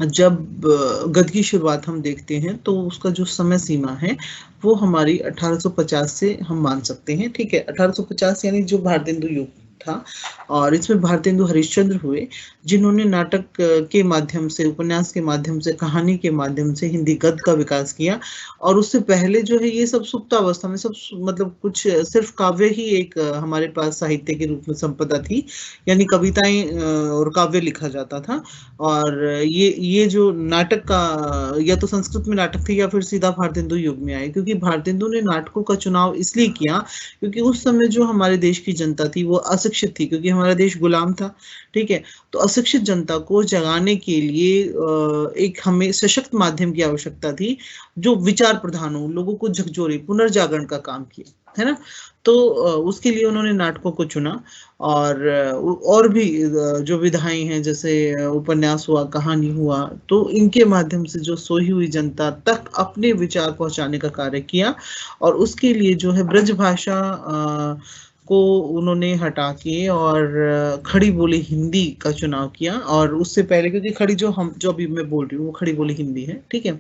जब गद्य की शुरुआत हम देखते हैं तो उसका जो समय सीमा है वो हमारी 1850 से हम मान सकते हैं, ठीक है। 1850 यानी जो भारतेंदु युग था, और इसमें भारतेंदु हरिश्चंद्र हुए, जिन्होंने नाटक के माध्यम से, उपन्यास के माध्यम से, कहानी के माध्यम से हिंदी गद्य का विकास किया। और उससे पहले जो है ये सब सुप्तावस्था में, सब मतलब कुछ सिर्फ काव्य ही एक हमारे पास साहित्य के रूप में संपदा थी, यानी कविताएं और काव्य लिखा जाता था। और ये जो नाटक का, या तो संस्कृत में नाटक थे या फिर सीधा भारतेंदु युग में आए, क्योंकि भारतेंदु ने नाटकों का चुनाव इसलिए किया क्योंकि उस समय जो हमारे देश की जनता थी वो अशिक्षित थी, क्योंकि हमारा देश गुलाम था, ठीक है। तो अशिक्षित जनता को जगाने के लिए एक हमें सशक्त माध्यम की आवश्यकता थी, जो विचार प्रधान हो, लोगों को झकझोरे, पुनर्जागरण का काम किया, है ना। तो उसके लिए उन्होंने नाटकों को चुना। और भी जो विधाएं हैं, जैसे उपन्यास हुआ, कहानी हुआ, तो इनके माध्यम से जो सोई हुई जनता तक अपने विचार पहुंचाने का कार्य किया। और उसके लिए जो है ब्रज भाषा को उन्होंने हटा के और खड़ी बोली हिंदी का चुनाव किया। और उससे पहले, क्योंकि खड़ी जो अभी मैं बोल रही हूँ वो खड़ी बोली हिंदी है, ठीक है,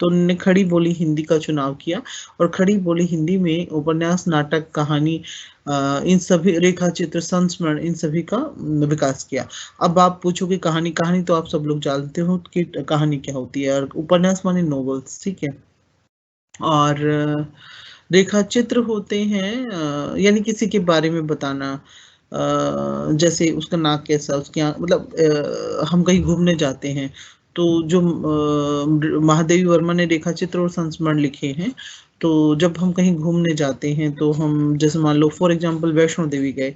तो उन्होंने खड़ी बोली हिंदी का चुनाव किया। और खड़ी बोली हिंदी में उपन्यास, नाटक, कहानी, इन सभी, रेखा चित्र, संस्मरण, इन सभी का विकास किया। अब आप पूछोगे कहानी, कहानी तो आप सब लोग जानते हो कि कहानी क्या होती है, और उपन्यास माने नॉवेल्स, ठीक है। और रेखा चित्र होते हैं यानी किसी के बारे में बताना, जैसे उसका नाक कैसा, उसकी मतलब हम कहीं घूमने जाते हैं तो जो महादेवी वर्मा ने रेखा चित्र और संस्मरण लिखे हैं, तो जब हम कहीं घूमने जाते हैं तो हम, जैसे मान लो फॉर एग्जांपल वैष्णो देवी गए,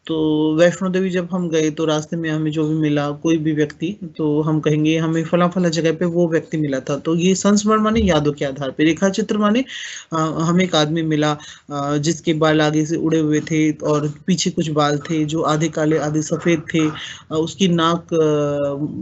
तो वैष्णो देवी जब हम गए तो रास्ते में हमें जो भी मिला, कोई भी व्यक्ति, तो हम कहेंगे हमें फला फला जगह पे वो व्यक्ति मिला था। तो ये संस्मरण माने यादों के आधार पे, रेखा चित्र माने हमें एक आदमी मिला जिसके बाल आगे से उड़े हुए थे और पीछे कुछ बाल थे जो आधे काले आधे सफेद थे, उसकी नाक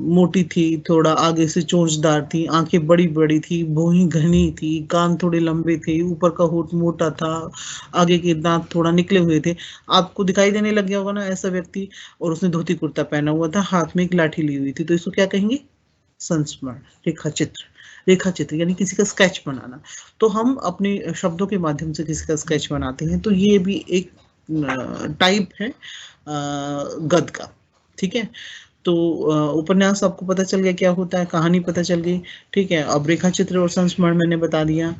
मोटी थी, थोड़ा आगे से चोंचदार थी, आंखें बड़ी बड़ी थी, भौहें घनी थी, कान थोड़े लंबे थे, ऊपर का होठ मोटा था, आगे के दांत थोड़ा निकले हुए थे। आपको दिखाई देने लग गया होगा ना ऐसा व्यक्ति, और उसने धोती कुर्ता पहना हुआ था, हाथ में एक लाठी ली हुई थी, तो इसको क्या कहेंगे? संस्मरण, रेखा चित्र। रेखा चित्र यानी किसी का स्केच बनाना। तो हम अपने शब्दों के माध्यम से किसी का स्केच बनाते हैं, तो ये भी एक टाइप है गद्य का, ठीक है। तो उपन्यास आपको पता चल गया क्या होता है, कहानी पता चल गई, ठीक है। अब रेखा चित्र और संस्मरण मैंने बता दिया।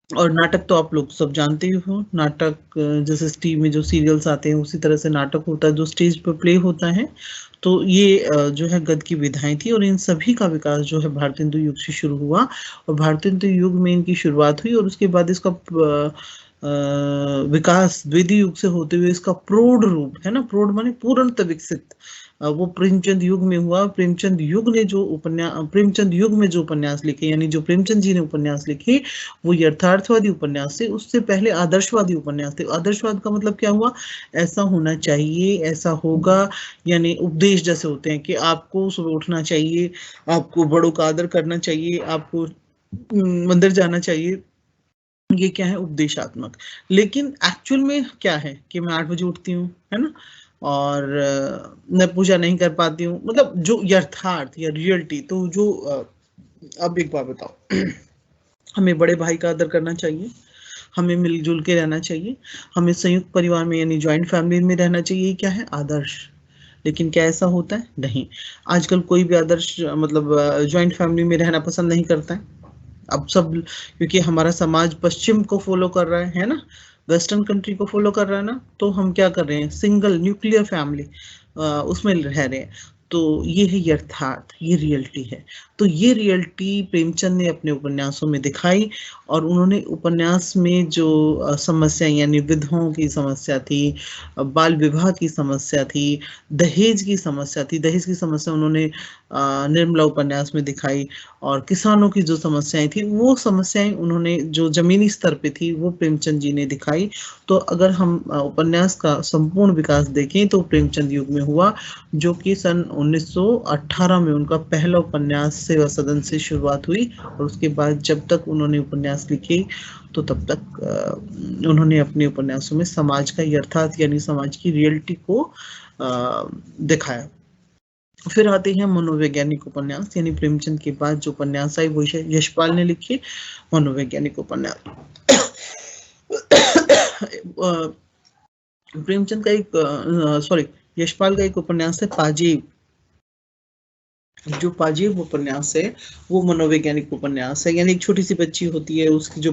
और नाटक तो आप लोग सब जानते ही हो, नाटक जैसे टीवी में जो सीरियल्स आते हैं उसी तरह से नाटक होता है जो स्टेज पर प्ले होता है। तो ये जो है गद्य की विधाएं थी, और इन सभी का विकास जो है भारतीय हिंदू युग से शुरू हुआ, और भारतीय हिंदू युग में इनकी शुरुआत हुई, और उसके बाद इसका विकास द्वितीय युग से होते हुए इसका प्रौढ़ रूप है ना, प्रौढ़ माने पूर्णतः विकसित, वो प्रेमचंद युग में हुआ। प्रेमचंद युग ने जो प्रेमचंद युग में जो उपन्यास लिखे, यानी जो प्रेमचंद जी ने उपन्यास लिखे वो यथार्थवादी उपन्यास थे। उससे पहले आदर्शवादी उपन्यास थे। आदर्शवाद का मतलब क्या हुआ, ऐसा होना चाहिए, ऐसा होगा, यानी उपदेश जैसे होते हैं कि आपको सुबह उठना चाहिए, आपको बड़ों का आदर करना चाहिए, आपको मंदिर जाना चाहिए, ये क्या है, उपदेशात्मक। लेकिन एक्चुअल में क्या है कि मैं 8 बजे उठती हूँ, है ना, और मैं पूजा नहीं कर पाती हूँ, मतलब जो यथार्थ या रियलिटी। तो जो अब एक बात बताओ, हमें बड़े भाई का आदर करना चाहिए, हमें मिलजुल के रहना चाहिए, हमें संयुक्त परिवार में यानी ज्वाइंट फैमिली में रहना चाहिए, क्या है, आदर्श। लेकिन क्या ऐसा होता है, नहीं। आजकल कोई भी आदर्श मतलब ज्वाइंट फैमिली में रहना पसंद नहीं करता है। अब सब, क्योंकि हमारा समाज पश्चिम को फॉलो कर रहा है ना, वेस्टर्न कंट्री को फॉलो कर रहा है ना, तो हम क्या कर रहे हैं, सिंगल न्यूक्लियर फैमिली उसमें रह रहे हैं। तो ये है यथार्थ, ये रियलिटी है। तो ये रियलिटी प्रेमचंद ने अपने उपन्यासों में दिखाई, और उन्होंने उपन्यास में जो समस्या, यानी विधवाओं की समस्या थी, बाल विवाह की समस्या थी, दहेज की समस्या थी, दहेज की समस्या उन्होंने निर्मला उपन्यास में दिखाई, और किसानों की जो समस्याएं थी, वो समस्याएं उन्होंने जो जमीनी स्तर पे थी वो प्रेमचंद जी ने दिखाई। तो अगर हम उपन्यास का संपूर्ण विकास देखें तो प्रेमचंद युग में हुआ, जो कि सन 1918 में उनका पहला उपन्यास सेवा सदन से शुरुआत हुई, और उसके बाद जब तक उन्होंने उपन्यास लिखे तो तब तक उन्होंने अपने उपन्यासों में समाज का यथार्थ यानी समाज की रियलिटी को दिखाया। फिर आते हैं मनोवैज्ञानिक उपन्यास, यानी प्रेमचंद के बाद जो उपन्यास आई वो यशपाल ने लिखे मनोवैज्ञानिक उपन्यास। प्रेमचंद का एक यशपाल का एक उपन्यास है पाजीब। जो पाजीब उपन्यास है वो मनोवैज्ञानिक उपन्यास है, यानी एक छोटी सी बच्ची होती है, उसकी जो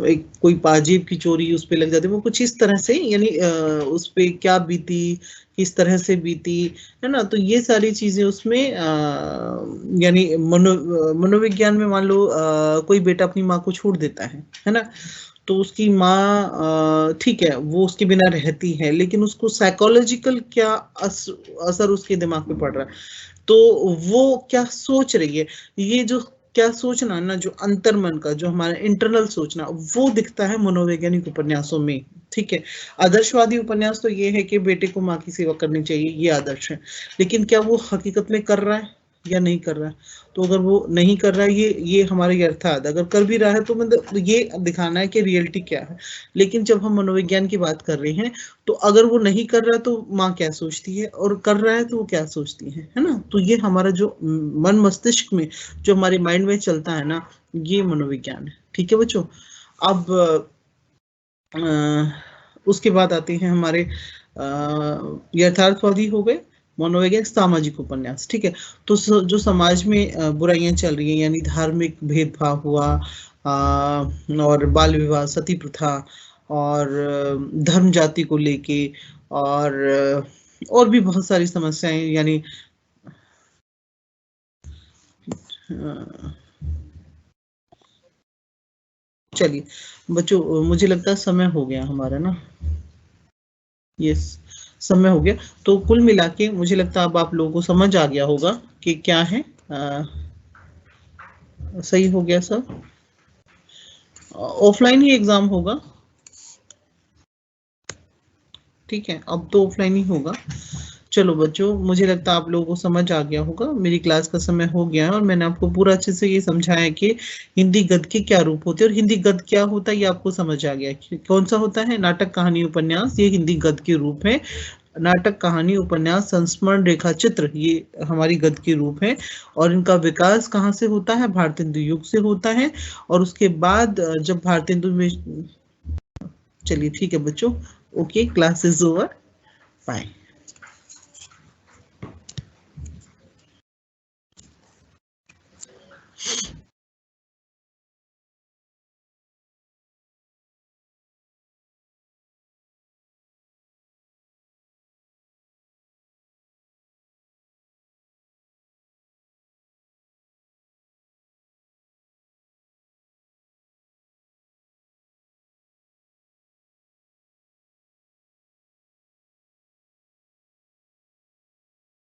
एक कोई पाजीब की चोरी उस पे लग जाती है, वो कुछ इस तरह से, यानी उस पे क्या बीती, किस तरह से बीती, है ना। तो ये सारी चीजें उसमें यानी मनोविज्ञान में मान लो कोई बेटा अपनी माँ को छोड़ देता है ना, तो उसकी माँ ठीक है वो उसके बिना रहती है, लेकिन उसको साइकोलॉजिकल क्या असर उसके दिमाग पे पड़ रहा है, तो वो क्या सोच रही है, ये जो क्या सोचना ना, जो अंतर्मन का, जो हमारा इंटरनल सोचना, वो दिखता है मनोवैज्ञानिक उपन्यासों में। ठीक है, आदर्शवादी उपन्यास तो ये है कि बेटे को माँ की सेवा करनी चाहिए, ये आदर्श है, लेकिन क्या वो हकीकत में कर रहा है या नहीं कर रहा है। तो अगर वो नहीं कर रहा है, ये हमारे अर्थात, अगर कर भी रहा है तो मतलब ये दिखाना है कि रियलिटी क्या है। लेकिन जब हम मनोविज्ञान की बात कर रहे हैं, तो अगर वो नहीं कर रहा है तो माँ क्या सोचती है, और कर रहा है तो वो क्या सोचती है ना। तो ये हमारा जो मन मस्तिष्क में, जो हमारे माइंड में चलता है ना, ये मनोविज्ञान है। ठीक है बच्चों, अब उसके बाद आते हैं हमारे यथार्थवादी हो गए, मनोवैज्ञानिक, सामाजिक उपन्यास। ठीक है, तो जो समाज में बुराइयां चल रही हैं, यानी धार्मिक भेदभाव हुआ, और बाल विवाह, सती प्रथा, और धर्म जाति को लेके, और भी बहुत सारी समस्याएं, यानी चलिए बच्चों, मुझे लगता है समय हो गया हमारा ना, यस समय हो गया। तो कुल मिला के मुझे लगता है अब आप लोगों को समझ आ गया होगा कि क्या है, सही हो गया सब। ऑफलाइन ही एग्जाम होगा, ठीक है, अब तो ऑफलाइन ही होगा। चलो बच्चों, मुझे लगता है आप लोगों को समझ आ गया होगा, मेरी क्लास का समय हो गया है, और मैंने आपको पूरा अच्छे से ये समझाया कि हिंदी गद्य के क्या रूप होते हैं, और हिंदी गद्य क्या होता है ये आपको समझ आ गया। कौन सा होता है, नाटक, कहानी, उपन्यास, ये हिंदी गद्य के रूप है। नाटक, कहानी, उपन्यास, संस्मरण, रेखा चित्र, ये हमारी गद्य के रूप है, और इनका विकास कहाँ से होता है, भारतीय हिंदू युग से होता है। और उसके बाद जब भारतीय हिंदू में, चलिए ठीक है बच्चों, okay, class is over, bye.